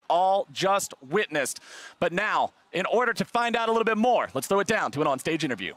all just witnessed. But now, in order to find out a little bit more, let's throw it down to an on-stage interview.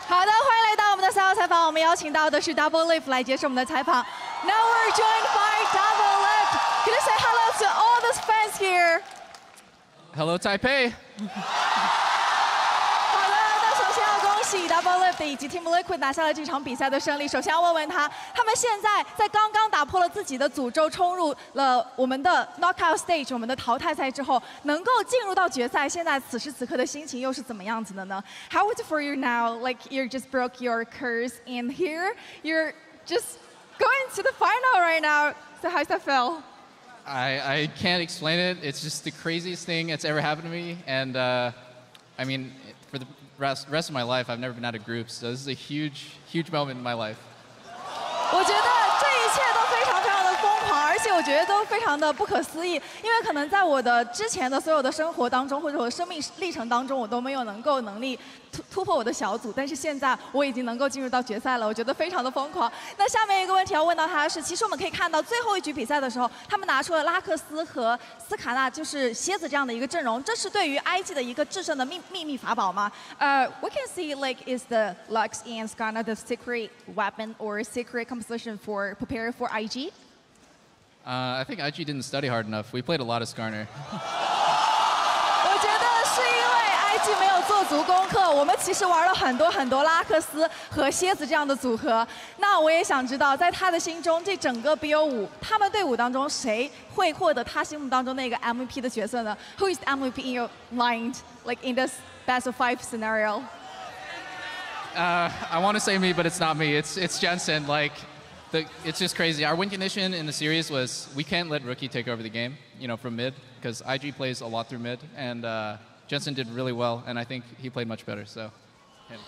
好的，欢迎来到我们的赛后采访。我们邀请到的是 Double Lift 来接受我们的采访。Now we're joined by Double Lift. Can you say hello to all the fans here? Hello, Taipei. 好的，那首先要恭喜 Double Lift 以及 Team Liquid 拿下了这场比赛的胜利。首先要问问他们现在在刚刚打破了自己的诅咒，冲入了我们的 Knockout Stage， 我们的淘汰赛之后，能够进入到决赛，现在此时此刻的心情又是怎么样子的呢 ？How is it for you now? Like you just broke your curse, and here you're just going to the final right now. So how's that feel? I can't explain it. It's just the craziest thing that's ever happened to me. And I mean, for the rest of my life, I've never been out of groups. So this is a huge, huge moment in my life. 我觉得这一切都非常非常的疯狂，而且我觉得都非常的不可思议，因为可能在我的之前的所有的生活当中，或者我的生命历程当中，我都没有能力突破我的小组，但是现在我已经能够进入到决赛了，我觉得非常的疯狂。那下面一个问题要问到他是，其实我们可以看到最后一局比赛的时候，他们拿出了拉克斯和斯卡纳，就是蝎子这样的一个阵容，这是对于 IG 的一个制胜的秘密法宝吗？We can see like is the Lux and Skarner the secret weapon or secret composition for prepare for IG? I think IG didn't study hard enough. We played a lot of Skarner. 我觉得是因为 IG 没有做足功课，我们其实玩了很多拉克斯和蝎子这样的组合。那我也想知道，在他的心中，这整个 BO5 他们队伍当中，谁会获得他心目当中那个 MVP 的角色呢 ？Who is the MVP in your mind, like in this best of 5 scenario? I want to say me, but it's not me. It's Jensen. Like, it's just crazy. Our win condition in the series was we can't let Rookie take over the game, you know, from mid, because IG plays a lot through mid, and Jensen did really well, and I think he played much better. So, him.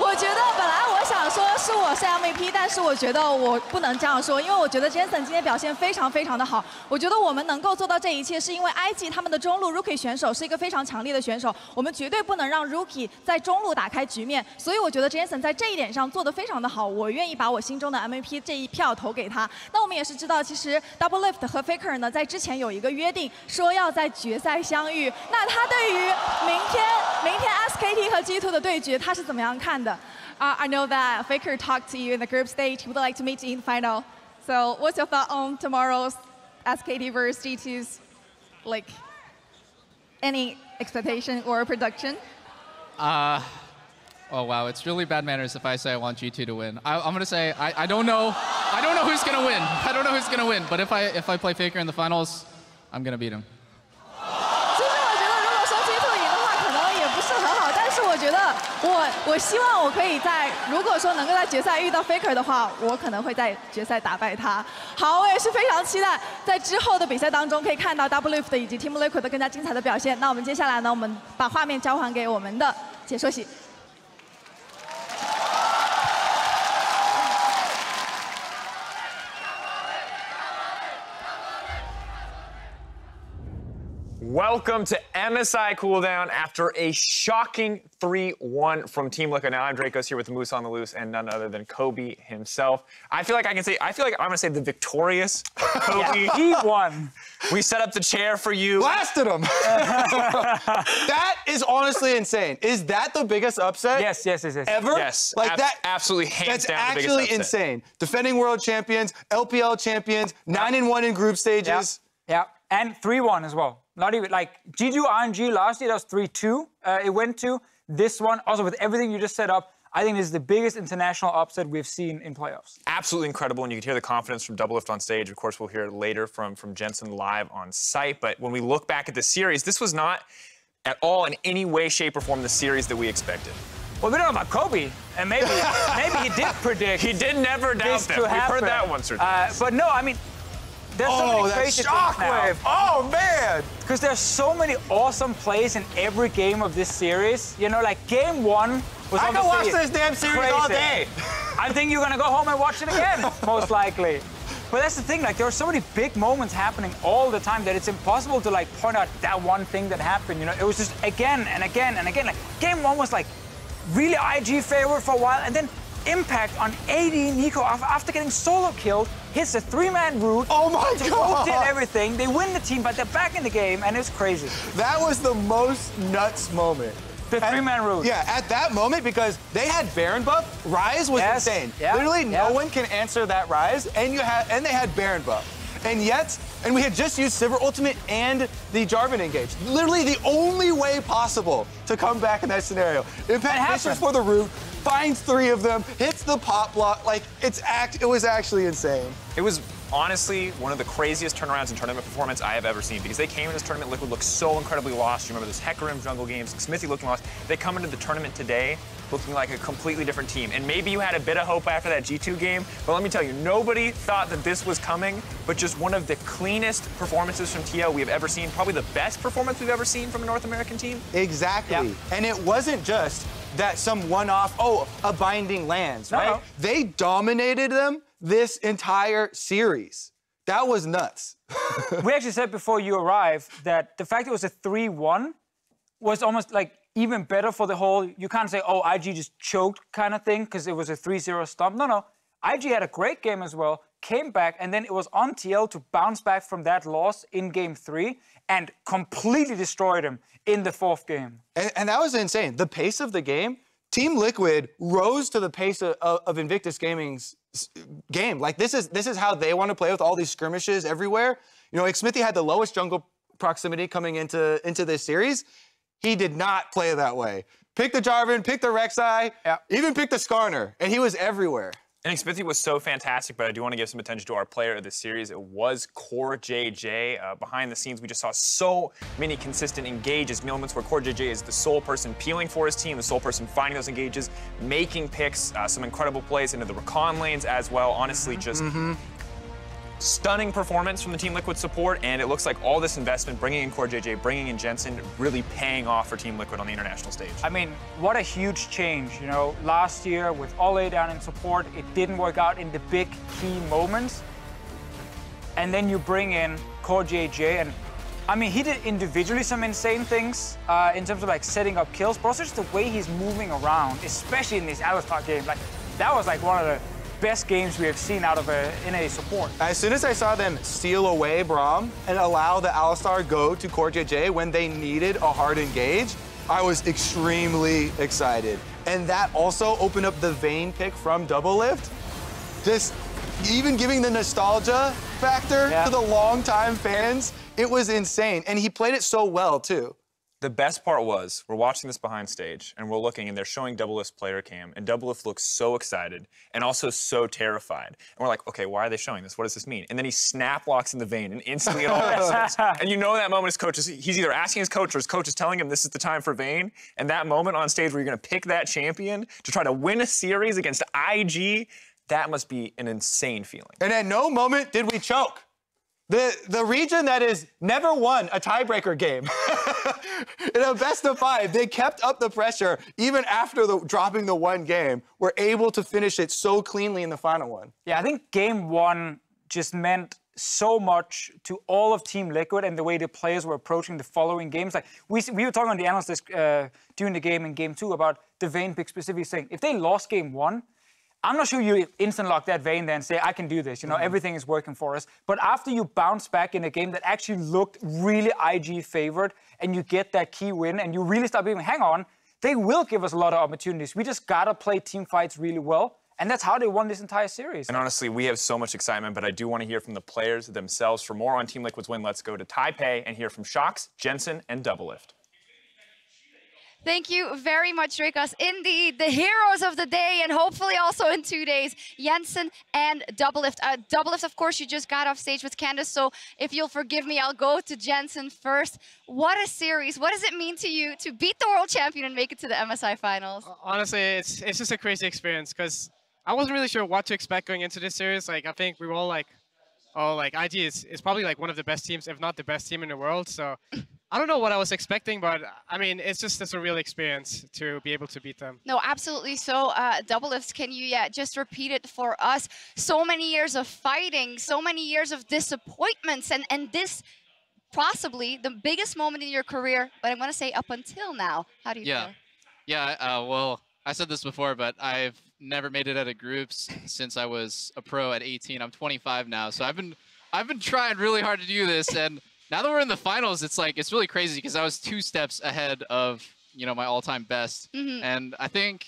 我觉得本来我想说是我是 MVP， 但是我觉得我不能这样说，因为我觉得 Jensen 今天表现非常的好。我觉得我们能够做到这一切，是因为 IG 他们的中路 Rookie 选手是一个非常强力的选手，我们绝对不能让 Rookie 在中路打开局面。所以我觉得 Jensen 在这一点上做得非常的好，我愿意把我心中的 MVP 这一票投给他。那我们也是知道，其实 Double Lift 和 Faker 呢，在之前有一个约定，说要在决赛相遇。那他对于明天 SKT 和 G2 的对决，他是怎么样看的？ I know that Faker talked to you in the group stage. He would like to meet you in the final. So, what's your thought on tomorrow's SKT versus G2's, like, any expectation or prediction? Oh wow, it's really bad manners if I say I want G2 to win. I'm gonna say I don't know. I don't know who's gonna win. I don't know who's gonna win. But if I play Faker in the finals, I'm gonna beat him. 其实我觉得，如果说 G2 赢的话，可能也不是很好。但是我觉得，我希望我可以在，如果说能够在决赛遇到 Faker 的话，我可能会在决赛打败他。好，我也是非常期待在之后的比赛当中可以看到 Double Lift 以及 Team Liquid 的更加精彩的表现。那我们接下来呢，我们把画面交还给我们的解说席。 Welcome to MSI Cooldown after a shocking 3-1 from Team Liquid. Now I'm Dracos here with the Moose on the Loose and none other than Kobe himself. I feel like I'm gonna say the victorious Kobe. Yeah, he won. We set up the chair for you. Blasted him. That is honestly insane. Is that the biggest upset? Yes. Ever? Yes. Like that. Absolutely hands down the biggest upset. That's actually insane. Defending world champions, LPL champions, 9-1 in group stages. Yeah. And 3-1 as well. Not even like G2 RNG last year, that was 3-2. It went to this one. Also, with everything you just set up, I think this is the biggest international upset we've seen in playoffs. Absolutely incredible, and you could hear the confidence from Doublelift on stage. Of course, we'll hear it later from Jensen live on site. But when we look back at the series, this was not at all in any way, shape, or form the series that we expected. Well, we don't know about Kobe, and maybe he did predict. He did never doubt them. We've heard that one, sir. But no, I mean, there's so many crazy shockwave! Oh man! Because there's so many awesome plays in every game of this series. You know, like game 1 was I can watch this damn series crazy. all day. I think you're gonna go home and watch it again, most likely. But that's the thing, like there are so many big moments happening all the time that it's impossible to like point out that one thing that happened. You know, it was just again and again and again. Like game 1 was like really IG favorite for a while, and then impact on AD Nico after getting solo killed, hits a 3-man root. Oh my God! Did everything. They win the team, but they're back in the game, and it's crazy. That was the most nuts moment. The 3-man root. Yeah, at that moment, because they had Baron buff, Rise was insane. Yeah. Literally, no one can answer that Rise, and they had Baron buff. And we had just used Sivir Ultimate and the Jarvan engage. Literally the only way possible to come back in that scenario. Impact pushes for the root, finds 3 of them, hits the pop block. Like, it was actually insane. It was honestly one of the craziest turnarounds in tournament performance I have ever seen, because they came in this tournament, Liquid looked so incredibly lost. You remember those Hecarim jungle games, Smithy looking lost. They come into the tournament today looking like a completely different team. And maybe you had a bit of hope after that G2 game, but let me tell you, nobody thought that this was coming, but just one of the cleanest performances from TL we have ever seen, probably the best performance we've ever seen from a North American team. Exactly. Yeah. And it wasn't just that some one-off, a binding lands, right? No. They dominated them this entire series. That was nuts. We actually said before you arrived that the fact it was a 3-1 was almost like even better for the whole, you can't say, oh, IG just choked kind of thing because it was a 3-0 stomp. No. IG had a great game as well, came back, and then it was on TL to bounce back from that loss in game 3 and completely destroyed him in the 4th game. And that was insane. The pace of the game, Team Liquid rose to the pace of Invictus Gaming's game. Like, this is how they want to play with all these skirmishes everywhere. You know, like Smithy had the lowest jungle proximity coming into this series. He did not play that way. Pick the Jarvan, pick the Rek'Sai, even pick the Skarner, and he was everywhere. I think Smithy was so fantastic, but I do want to give some attention to our player of the series. It was Core JJ. Behind the scenes, we just saw so many consistent engages, moments where Core JJ is the sole person peeling for his team, the sole person finding those engages, making picks, some incredible plays into the recon lanes as well. Honestly, just stunning performance from the Team Liquid support, and it looks like all this investment, bringing in Core JJ, bringing in Jensen, really paying off for Team Liquid on the international stage. I mean, what a huge change. You know, last year with Ole down in support, it didn't work out in the big key moments. And then you bring in Core JJ, and I mean, he did individually some insane things in terms of like setting up kills, but also just the way he's moving around, especially in these Alistar games. Like, that was like one of the best games we have seen out of NA support. As soon as I saw them steal away Braum and allow the Alistar go to Core JJ when they needed a hard engage, I was extremely excited. And that also opened up the Vayne pick from Doublelift. Just even giving the nostalgia factor to the longtime fans, it was insane. And he played it so well, too. The best part was, we're watching this behind stage, and we're looking, and they're showing Doublelift's player cam, and Doublelift looks so excited, and also so terrified. And we're like, okay, why are they showing this? What does this mean? And then he snap locks in the Vayne, and instantly it all makes sense. And you know that moment his coach is, he's either asking his coach, or his coach is telling him this is the time for Vayne, and that moment on stage where you're gonna pick that champion to try to win a series against IG, that must be an insane feeling. And at no moment did we choke. The region that has never won a tiebreaker game. In a best of 5, they kept up the pressure even after dropping the one game. Were able to finish it so cleanly in the final one. Yeah, I think game 1 just meant so much to all of Team Liquid and the way the players were approaching the following games. Like we were talking on the analyst desk during the game in game 2 about the Vayne pick specifically saying if they lost game 1, I'm not sure you instant lock that Vayne there and say, I can do this, you know, everything is working for us. But after you bounce back in a game that actually looked really IG favored and you get that key win and you really start being, hang on, they will give us a lot of opportunities. We just gotta play team fights really well. And that's how they won this entire series. And honestly, we have so much excitement, but I do want to hear from the players themselves. For more on Team Liquid's win, let's go to Taipei and hear from Shox, Jensen, and Doublelift. Thank you very much, Dracos. Indeed, the heroes of the day, and hopefully also in 2 days, Jensen and Doublelift. Doublelift, of course, you just got off stage with Candace, so if you'll forgive me, I'll go to Jensen first. What a series. What does it mean to you to beat the world champion and make it to the MSI finals? Honestly, it's just a crazy experience because I wasn't really sure what to expect going into this series. Like, I think we were all like, oh, like IG is probably like one of the best teams, if not the best team in the world. So I don't know what I was expecting, but I mean, it's just a surreal experience to be able to beat them. No, absolutely. So, Doublelift, can you just repeat it for us? So many years of fighting, so many years of disappointments, and this possibly the biggest moment in your career, but I'm going to say up until now. How do you feel? Yeah, well, I said this before, but I've never made it out of groups since I was a pro at 18. I'm 25 now, so I've been trying really hard to do this, and now that we're in the finals, it's like, it's really crazy because I was 2 steps ahead of, you know, my all-time best. And I think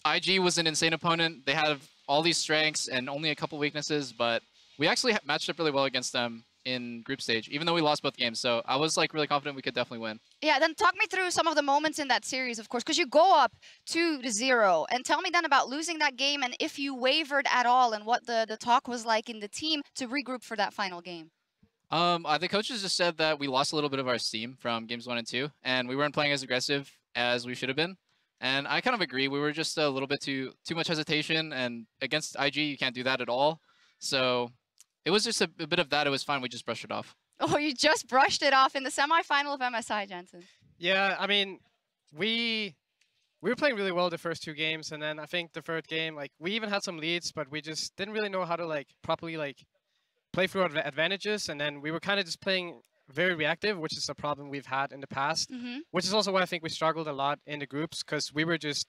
IG was an insane opponent. They have all these strengths and only a couple weaknesses, but we actually matched up really well against them in group stage, even though we lost both games. So I was like really confident we could definitely win. Yeah, then talk me through some of the moments in that series, of course, because you go up 2-0, and tell me then about losing that game and if you wavered at all and what the talk was like in the team to regroup for that final game. The coaches just said that we lost a little bit of our steam from games 1 and 2, and we weren't playing as aggressive as we should have been. And I kind of agree. We were just a little bit too much hesitation, and against IG, you can't do that at all. So it was just a bit of that. It was fine. We just brushed it off. Oh, you just brushed it off in the semifinal of MSI, Jensen. Yeah, I mean, we were playing really well the first 2 games, and then I think the third game, like, we even had some leads, but we just didn't really know how to like properly like play through our advantages, and then we were kind of just playing very reactive, which is a problem we've had in the past, which is also why I think we struggled a lot in the groups, because we were just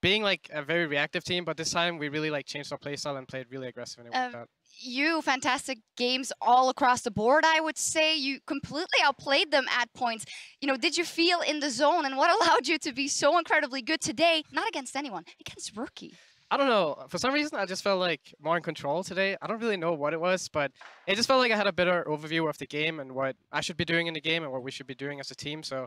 being like a very reactive team, but this time we really like changed our playstyle and played really aggressive, and it worked out. You, fantastic games all across the board, I would say. You completely outplayed them at points. You know, did you feel in the zone, and what allowed you to be so incredibly good today? Not against anyone, against Rookie. I don't know. For some reason, I just felt like more in control today. I don't really know what it was, but it just felt like I had a better overview of the game and what I should be doing in the game and what we should be doing as a team. So,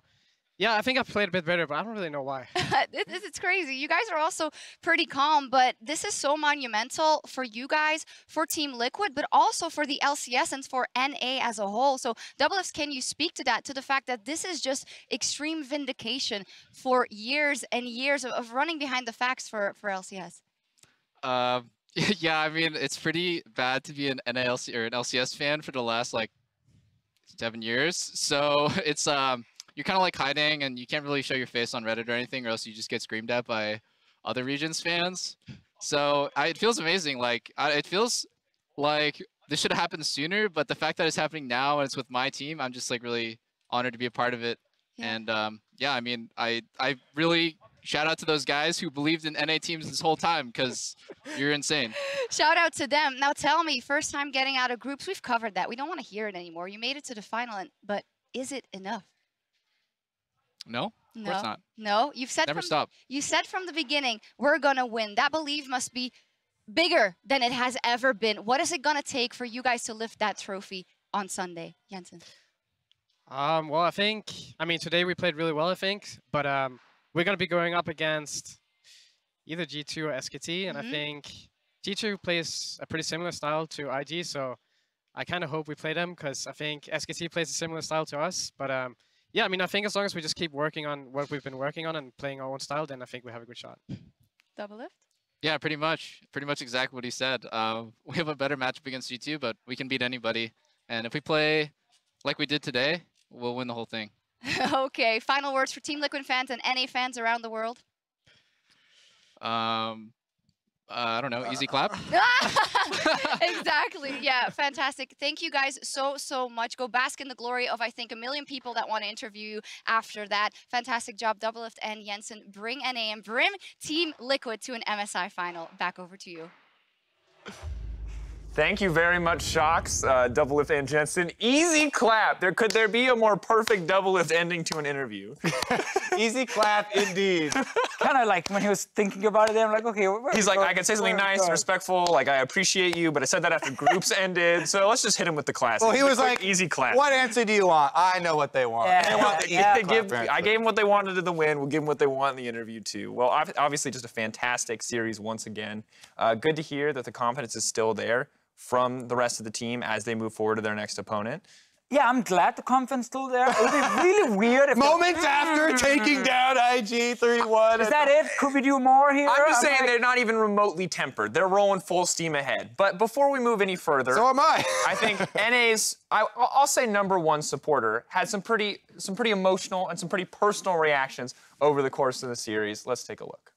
yeah, I think I played a bit better, but I don't really know why. It's crazy. You guys are also pretty calm, but this is so monumental for you guys, for Team Liquid, but also for the LCS and for NA as a whole. So, Doublelift, can you speak to that, to the fact that this is just extreme vindication for years and years of running behind the facts for LCS? Yeah, I mean, it's pretty bad to be an NALC or an LCS fan for the last like 7 years. So it's you're kind of like hiding, and you can't really show your face on Reddit or anything, or else you just get screamed at by other regions fans. So it feels amazing. Like it feels like this should have happened sooner, but the fact that it's happening now and it's with my team, I'm just like really honored to be a part of it. Yeah. And yeah, I mean, I really shout out to those guys who believed in NA teams this whole time, because you're insane. Shout out to them. Now tell me, first time getting out of groups, we've covered that. We don't want to hear it anymore. You made it to the final, but is it enough? No, of course not. No, you said from the beginning, we're going to win. That belief must be bigger than it has ever been. What is it going to take for you guys to lift that trophy on Sunday, Jensen? Well, I mean, today we played really well, I think, but we're going to be going up against either G2 or SKT, and I think G2 plays a pretty similar style to IG, so I kind of hope we play them, because I think SKT plays a similar style to us. But yeah, I mean, I think as long as we just keep working on what we've been working on and playing our own style, then I think we have a good shot. Doublelift? Yeah, pretty much exactly what he said. We have a better matchup against G2, but we can beat anybody. And if we play like we did today, we'll win the whole thing. Okay, final words for Team Liquid fans and NA fans around the world. I don't know, easy clap. Exactly, yeah, fantastic. Thank you guys so much. Go bask in the glory of, I think, 1 million people that want to interview you after that. Fantastic job, Doublelift and Jensen. Bring NA and bring Team Liquid to an MSI final. Back over to you. Thank you very much, Shocks, Doublelift and Jensen. Easy clap. Could there be a more perfect Doublelift ending to an interview? Easy clap, indeed. kind of like when he was thinking about it, I'm like, okay. He's like, I can say something nice and respectful, like I appreciate you, but I said that after groups ended, so let's just hit him with the classic. Well, he was like, easy class. What answer do you want? I know what they want. Yeah, I gave them what they wanted in the win. We'll give them what they want in the interview too. Well, obviously, just a fantastic series once again. Good to hear that the confidence is still there from the rest of the team as they move forward to their next opponent. Yeah, I'm glad the confidence still there. It would be really weird if moments after taking down IG 3-1. Is that it? Could we do more here? I'm just saying they're not even remotely tempered. They're rolling full steam ahead. But before we move any further, so am I. I think NA's, I'll say #1 supporter, had some pretty emotional and some pretty personal reactions over the course of the series. Let's take a look.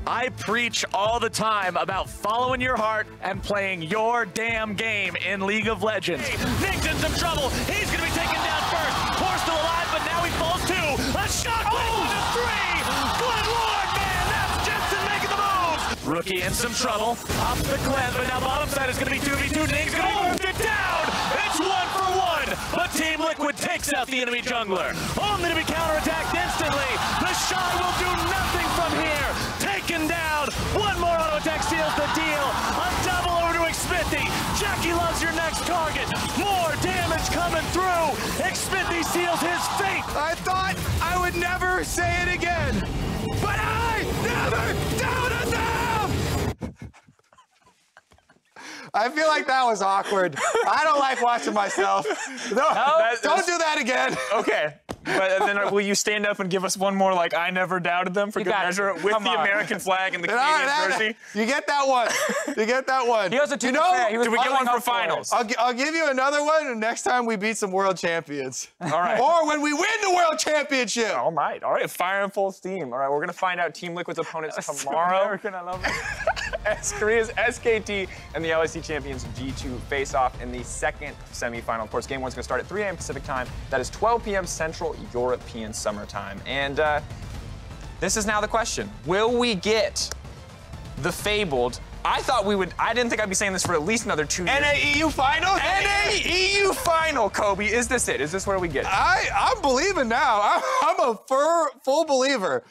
I preach all the time about following your heart and playing your damn game in League of Legends. Nick's in some trouble. He's going to be taken down first. Poor still alive, but now he falls too. A shockwave to 3. Good Lord, man, that's Jensen making the move. Rookie in some trouble. Up the cleanse, but now bottom side is going to be 2v2. Nick's going to be moved it down. It's 1-for-1, but Team Liquid takes out the enemy jungler. Only to be counterattacked instantly. The Shy will do nothing from here. Taken down. One more auto attack seals the deal. A double over to Xmithy. Jackie loves your next target. More damage coming through. Xmithy seals his fate. I thought I would never say it again, but I never doubted them! I feel like that was awkward. I don't like watching myself. Don't do that again. Okay. But then will you stand up and give us one more, like, I never doubted them for good measure with the American flag and the Canadian jersey? You get that one. You get that one. He also, do we get one for finals? I'll give you another one next time we beat some world champions. All right. Or when we win the world championship. All right. All right. Fire in full steam. All right. We're going to find out Team Liquid's opponents tomorrow. American, I love it. Korea's SKT and the LEC champions G2 face off in the second semifinal. Of course, game one's going to start at 3 a.m. Pacific time. That is 12 p.m. Central European summertime. And this is now the question. Will we get the fabled? I didn't think I'd be saying this for at least another 2 years. NA-EU final? NA-EU final, Kobe. Is this it? Is this where we get it? I'm believing now. I'm a full believer.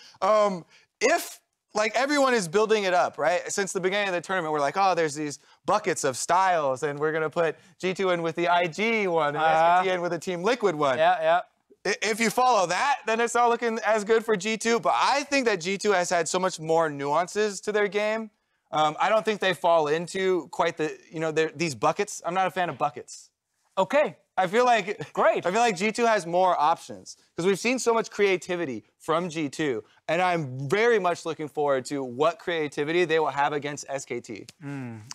If, like, everyone is building it up, right? Since the beginning of the tournament, we're like, oh, there's these buckets of styles, and we're going to put G2 in with the IG one and SKT in with the Team Liquid one. Yeah. If you follow that, then it's not looking as good for G2. But I think that G2 has had so much more nuances to their game. I don't think they fall into quite the, these buckets. I'm not a fan of buckets. Okay. I feel like great. I feel like G2 has more options because we've seen so much creativity from G2, and I'm very much looking forward to what creativity they will have against SKT.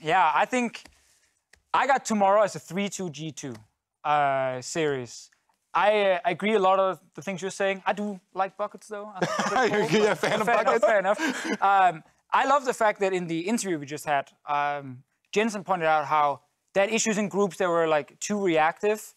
Yeah, I think I got tomorrow as a 3-2 G2 series. I agree a lot of the things you're saying. I do like buckets though. You're a fan of buckets? Fair enough. I love the fact that in the interview we just had, Jensen pointed out how they had issues in groups that were like too reactive.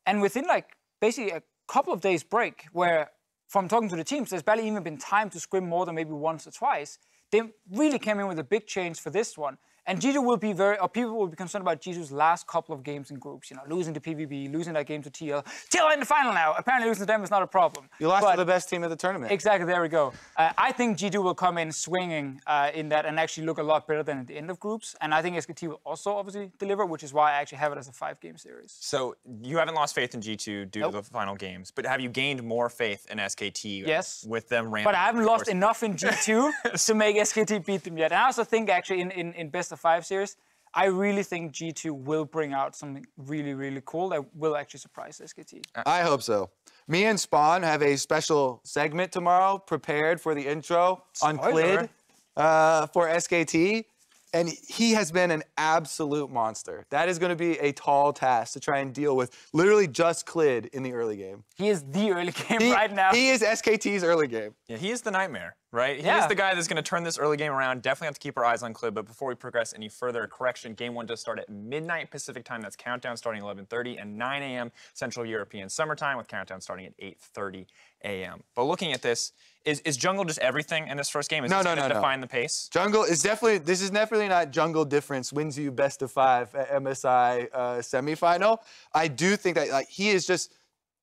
And within like basically a couple of days break where from talking to the teams, there's barely even been time to scrim more than maybe once or twice. They really came in with a big change for this one. And G2 will be people will be concerned about G2's last couple of games in groups, losing to PvP, losing that game to TL. TL in the final now. Apparently losing to them is not a problem. You lost to the best team of the tournament. Exactly, there we go. I think G2 will come in swinging in that and actually look a lot better than at the end of groups. And I think SKT will also obviously deliver, which is why I actually have it as a 5-game series. So you haven't lost faith in G2 due to the final games, but have you gained more faith in SKT with them ramping? But I haven't lost enough in G2 to make SKT beat them yet. And I also think actually in best of 5 series, I really think G2 will bring out something really, really cool that will actually surprise SKT. I hope so. Me and Spawn have a special segment tomorrow prepared for the intro on Clid for SKT. And he has been an absolute monster. That is going to be a tall task to try and deal with literally just Clid in the early game. He is the early game right now. He is SKT's early game. Yeah, he is the nightmare, right? He is the guy that's going to turn this early game around. Definitely have to keep our eyes on Clid. But before we progress any further, correction, game one does start at midnight Pacific time. That's countdown starting at 11:30 and 9 a.m. Central European summertime with countdown starting at 8:30 a.m. But looking at this, is jungle just everything in this first game? Is this going to define the pace? Jungle is definitely, this is definitely not jungle difference wins you best of 5 at MSI semifinal. I do think that he is just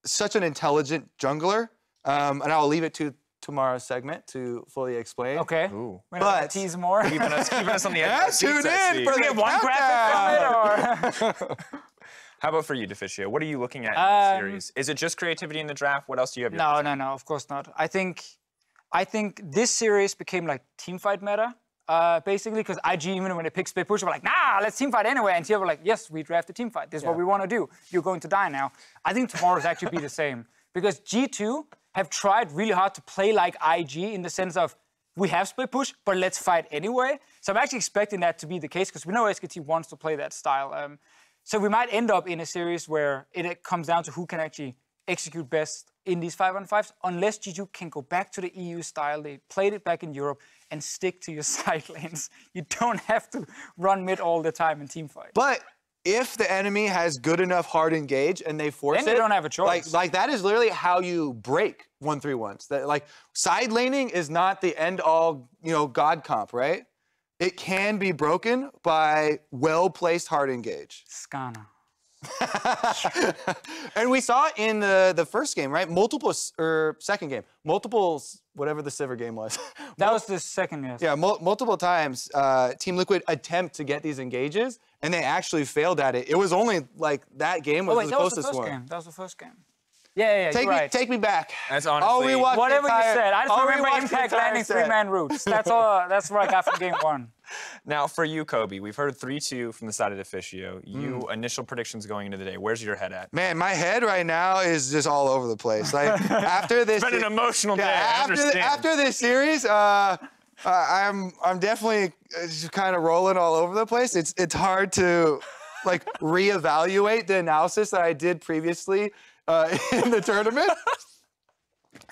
such an intelligent jungler, and I'll leave it to tomorrow's segment to fully explain. Okay. Ooh. But tease more. Keeping us on the edge. tune in for the one graphic from it, or How about for you, Deficio? What are you looking at in the series? Is it just creativity in the draft? What else do you have? No, of course not. I think this series became like teamfight meta, basically, because IG, even when they picked split push, were like, nah, let's teamfight anyway. And here we're like, yes, we drafted teamfight. This is what we want to do. You're going to die now. I think tomorrow's actually be the same, because G2 have tried really hard to play like IG in the sense of, we have split push, but let's fight anyway. So I'm actually expecting that to be the case, because we know SKT wants to play that style. So we might end up in a series where it comes down to who can actually execute best in these 5-on-5s, unless G2 can go back to the EU style. They played it back in Europe, and stick to your side lanes. You don't have to run mid all the time in teamfight. But if the enemy has good enough hard engage and they force then they don't have a choice. Like that is literally how you break 1-3-1s. That, like, side laning is not the end all, god comp, right? It can be broken by well-placed hard engage. Skana. And we saw in the first game, right? Second game, multiples, whatever the Sivir game was. That was the second, yes. Yeah, multiple times Team Liquid attempt to get these engages, and they actually failed at it. It was only like that game was the closest one. That was the first game. Yeah, Take me back. That's honestly... Whatever you said. I just remember Impact landing 3-man roots. That's all. That's what I got from game 1. Now, for you, Kobe, we've heard 3-2 from the side of Deficio. You, initial predictions going into the day. Where's your head at? Man, my head right now is just all over the place. Like, after this... It's been an emotional day, I understand. After this series, I'm definitely just kind of rolling all over the place. It's hard to, like, reevaluate the analysis that I did previously in the tournament.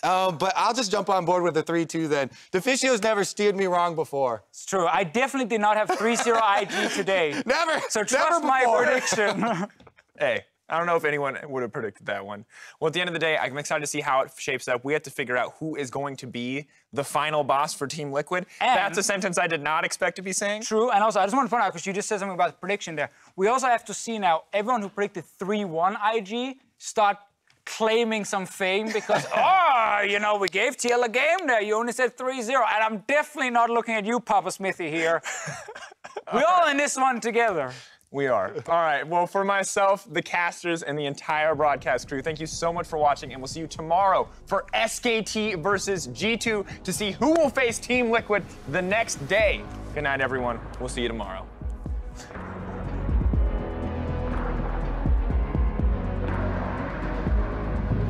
But I'll just jump on board with the 3-2 then. Deficio's never steered me wrong before. It's true. I definitely did not have 3-0 IG today. Never. So trust my prediction. Hey, I don't know if anyone would have predicted that one. Well, at the end of the day, I'm excited to see how it shapes up. We have to figure out who is going to be the final boss for Team Liquid. And that's a sentence I did not expect to be saying. True, and also I just want to point out, because you just said something about the prediction there. We also have to see now, everyone who predicted 3-1 IG start claiming some fame because, we gave TL a game there. You only said 3-0. And I'm definitely not looking at you, Papa Smithy, here. We're all in this one together. We are. All right. Well, for myself, the casters, and the entire broadcast crew, thank you so much for watching, and we'll see you tomorrow for SKT versus G2 to see who will face Team Liquid the next day. Good night, everyone. We'll see you tomorrow.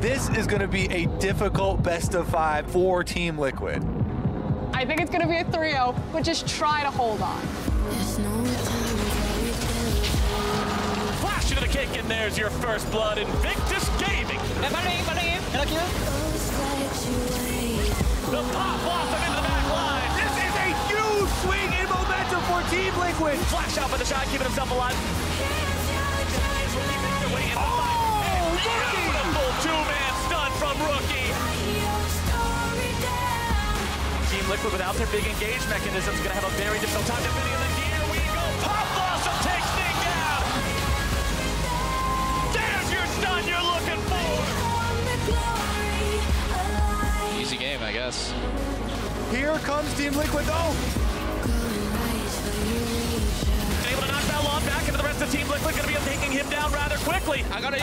This is going to be a difficult best-of-5 for Team Liquid. I think it's going to be a 3-0, but just try to hold on. Flash into the kick, and there's your first blood, Invictus Gaming. The pop blossom into the back line. This is a huge swing in momentum for Team Liquid. Flash out for the shot, keeping himself alive. Beautiful two-man stun from Rookie. Team Liquid, without their big engage mechanism, is going to have a very difficult time defending them. And here we go. Pop Blossom takes things down. There's your stun you're looking for. Easy game, I guess. Here comes Team Liquid, though. Able to knock Ballon back into the rest of Team Liquid. Going to be taking him down rather quickly. I got it.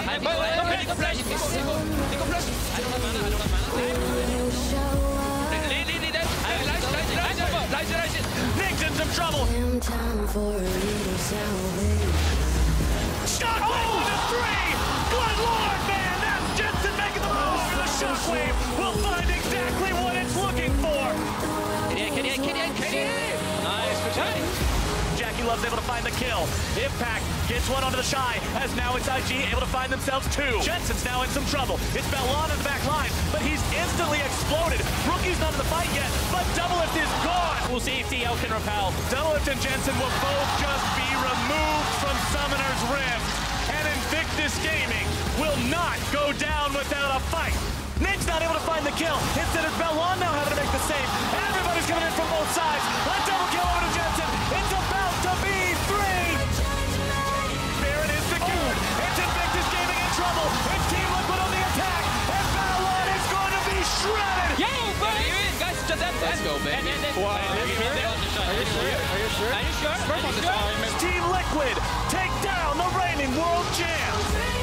Nick's in some trouble. Shockwave with a 3. Good Lord, man. That's Jensen making the move for the Shockwave. We'll find exactly what it's looking for. Nice for Johnny. Jackie Love's able to find the kill. Impact gets one onto the Shy, as now it's IG able to find themselves 2. Jensen's now in some trouble. It's Ballon in the back line, but he's instantly exploded. Rookie's not in the fight yet, but Doublelift is gone. We'll see if DL can repel. Doublelift and Jensen will both just be removed from Summoner's Rift, and Invictus Gaming will not go down without a fight. Nick's not able to find the kill. Instead, it's Ballon now having to make the save. Everybody's coming in from both sides. A double kill over to Jensen. It's about to be 3. Baron is secured. It's Invictus Gaming in trouble. It's Team Liquid on the attack. And Ballon is going to be shredded. Yo, buddy! Wow. Are you sure? Team Liquid take down the reigning world champs.